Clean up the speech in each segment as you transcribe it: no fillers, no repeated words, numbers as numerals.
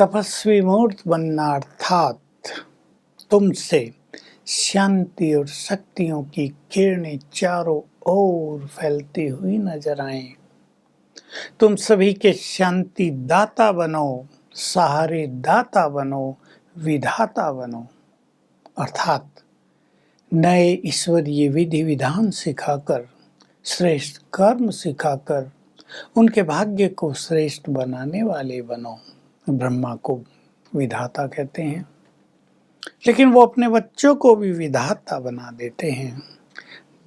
तपस्वी मूर्त बनना अर्थात तुमसे शांति और शक्तियों की किरणें चारों ओर फैलती हुई नजर आए। तुम सभी के शांति दाता बनो, सहारे दाता बनो, विधाता बनो। अर्थात नए ईश्वरीय विधि विधान सिखाकर, श्रेष्ठ कर्म सिखाकर उनके भाग्य को श्रेष्ठ बनाने वाले बनो। ब्रह्मा को विधाता कहते हैं, लेकिन वो अपने बच्चों को भी विधाता बना देते हैं।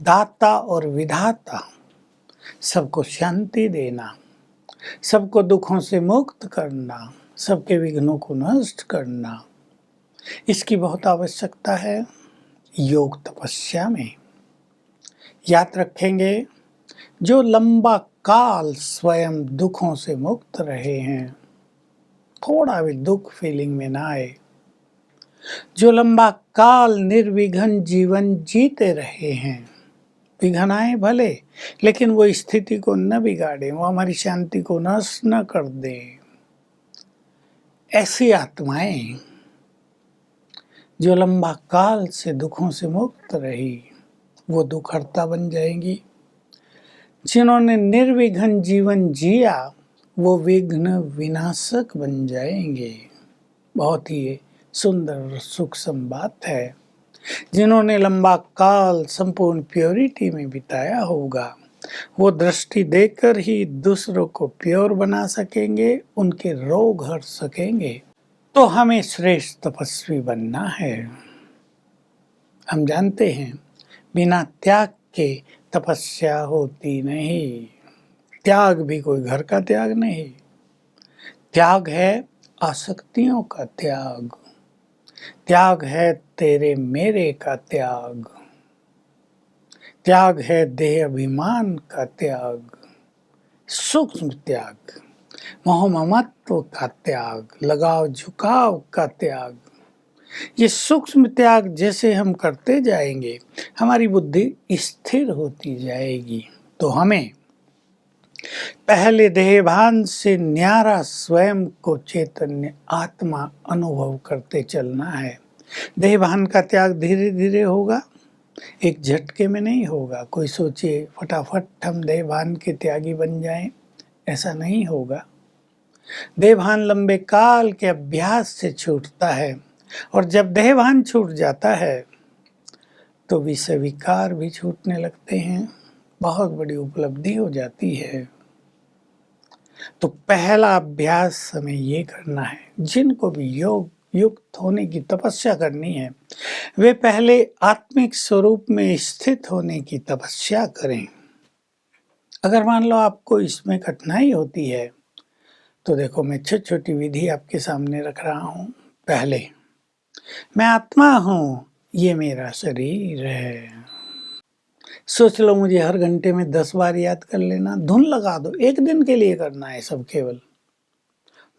दाता और विधाता, सबको शांति देना, सबको दुखों से मुक्त करना, सबके विघ्नों को नष्ट करना, इसकी बहुत आवश्यकता है योग तपस्या में। याद रखेंगे, जो लंबा काल स्वयं दुखों से मुक्त रहे हैं, थोड़ा भी दुख फीलिंग में ना आए, जो लंबा काल निर्विघ्न जीवन जीते रहे हैं, विघ्न आए भले, लेकिन वो स्थिति को न बिगाड़े, वो हमारी शांति को नष्ट न कर दे। ऐसी आत्माएं जो लंबा काल से दुखों से मुक्त रही, वो दुखहर्ता बन जाएंगी। जिन्होंने निर्विघ्न जीवन जिया, वो विघ्न विनाशक बन जाएंगे। बहुत ही सुंदर और सूक्ष्म बात है। जिन्होंने लंबा काल संपूर्ण प्योरिटी में बिताया होगा, वो दृष्टि देकर ही दूसरों को प्योर बना सकेंगे, उनके रोग हर सकेंगे। तो हमें श्रेष्ठ तपस्वी बनना है। हम जानते हैं, बिना त्याग के तपस्या होती नहीं। त्याग भी कोई घर का त्याग नहीं, त्याग है आसक्तियों का त्याग, त्याग है तेरे मेरे का त्याग, त्याग है देह अभिमान का त्याग, सूक्ष्म त्याग, मोह ममत्व का त्याग, लगाव झुकाव का त्याग। ये सूक्ष्म त्याग जैसे हम करते जाएंगे, हमारी बुद्धि स्थिर होती जाएगी। तो हमें पहले देहभान से न्यारा स्वयं को चैतन्य आत्मा अनुभव करते चलना है। देहभान का त्याग धीरे धीरे होगा, एक झटके में नहीं होगा। कोई सोचे फटाफट हम देहभान के त्यागी बन जाएं, ऐसा नहीं होगा। देहभान लंबे काल के अभ्यास से छूटता है, और जब देहभान छूट जाता है तो विषय विकार भी छूटने लगते हैं। बहुत बड़ी उपलब्धि हो जाती है। तो पहला अभ्यास हमें ये करना है, जिनको भी योग युक्त होने की तपस्या करनी है, वे पहले आत्मिक स्वरूप में स्थित होने की तपस्या करें। अगर मान लो आपको इसमें कठिनाई होती है, तो देखो मैं छोटी छोटी विधि आपके सामने रख रहा हूँ। पहले, मैं आत्मा हूँ, ये मेरा शरीर है। सोच लो, मुझे हर घंटे में 10 बार याद कर लेना। धुन लगा दो, एक दिन के लिए करना है सब, केवल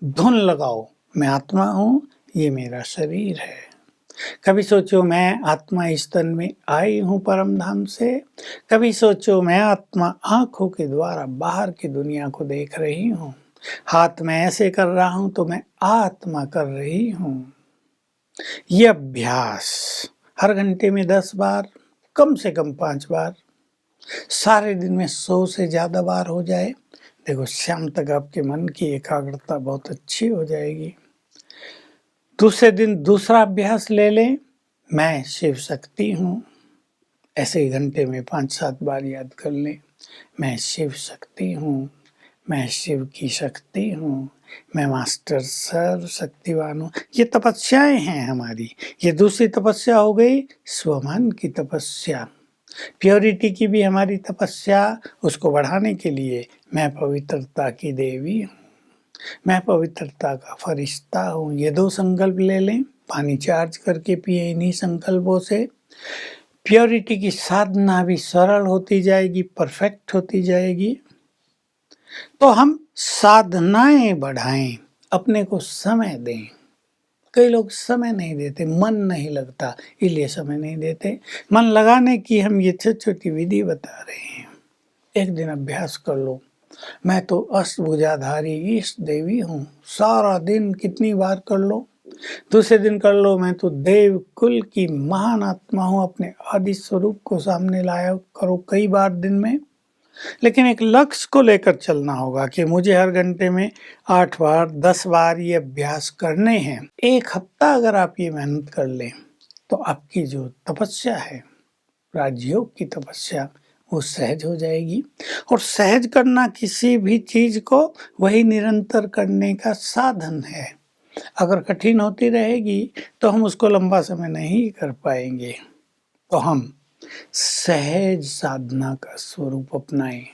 धुन लगाओ, मैं आत्मा हूँ, ये मेरा शरीर है। कभी सोचो मैं आत्मा इस तन में आई हूँ परम धाम से, कभी सोचो मैं आत्मा आंखों के द्वारा बाहर की दुनिया को देख रही हूँ। हाथ में ऐसे कर रहा हूँ तो मैं आत्मा कर रही हूँ। ये अभ्यास हर घंटे में 10 बार, कम से कम 5 बार, सारे दिन में 100 से ज़्यादा बार हो जाए। देखो, शाम तक आपके मन की एकाग्रता बहुत अच्छी हो जाएगी। दूसरे दिन दूसरा अभ्यास ले लें, मैं शिव शक्ति हूँ। ऐसे ही घंटे में 5-7 बार याद कर लें, मैं शिव शक्ति हूँ, मैं शिव की शक्ति हूँ, मैं मास्टर सर्व शक्तिवान हूँ। ये तपस्याएं हैं हमारी। ये दूसरी तपस्या हो गई स्वमान की तपस्या। प्योरिटी की भी हमारी तपस्या, उसको बढ़ाने के लिए मैं पवित्रता की देवी हूँ, मैं पवित्रता का फरिश्ता हूँ। ये 2 संकल्प ले लें, पानी चार्ज करके पिए। इन्हीं संकल्पों से प्योरिटी की साधना भी सरल होती जाएगी, परफेक्ट होती जाएगी। तो हम साधनाएं बढ़ाएं, अपने को समय दें। कई लोग समय नहीं देते, मन नहीं लगता, इसलिए समय नहीं देते। मन लगाने की हम ये छोटी छोटी विधि बता रहे हैं। एक दिन अभ्यास कर लो, मैं तो अष्टभुजाधारी ईश देवी हूँ। सारा दिन कितनी बार कर लो, दूसरे दिन कर लो, मैं तो देव कुल की महान आत्मा हूँ। अपने आदि स्वरूप को सामने लाया करो कई बार दिन में, लेकिन एक लक्ष्य को लेकर चलना होगा कि मुझे हर घंटे में 8 बार 10 बार ये अभ्यास करने हैं। एक हफ्ता अगर आप ये मेहनत कर लें तो आपकी जो तपस्या है, राजयोग की तपस्या, वो सहज हो जाएगी। और सहज करना किसी भी चीज को वही निरंतर करने का साधन है। अगर कठिन होती रहेगी तो हम उसको लंबा समय नहीं कर पाएंगे। तो हम सहज साधना का स्वरूप अपनाएं।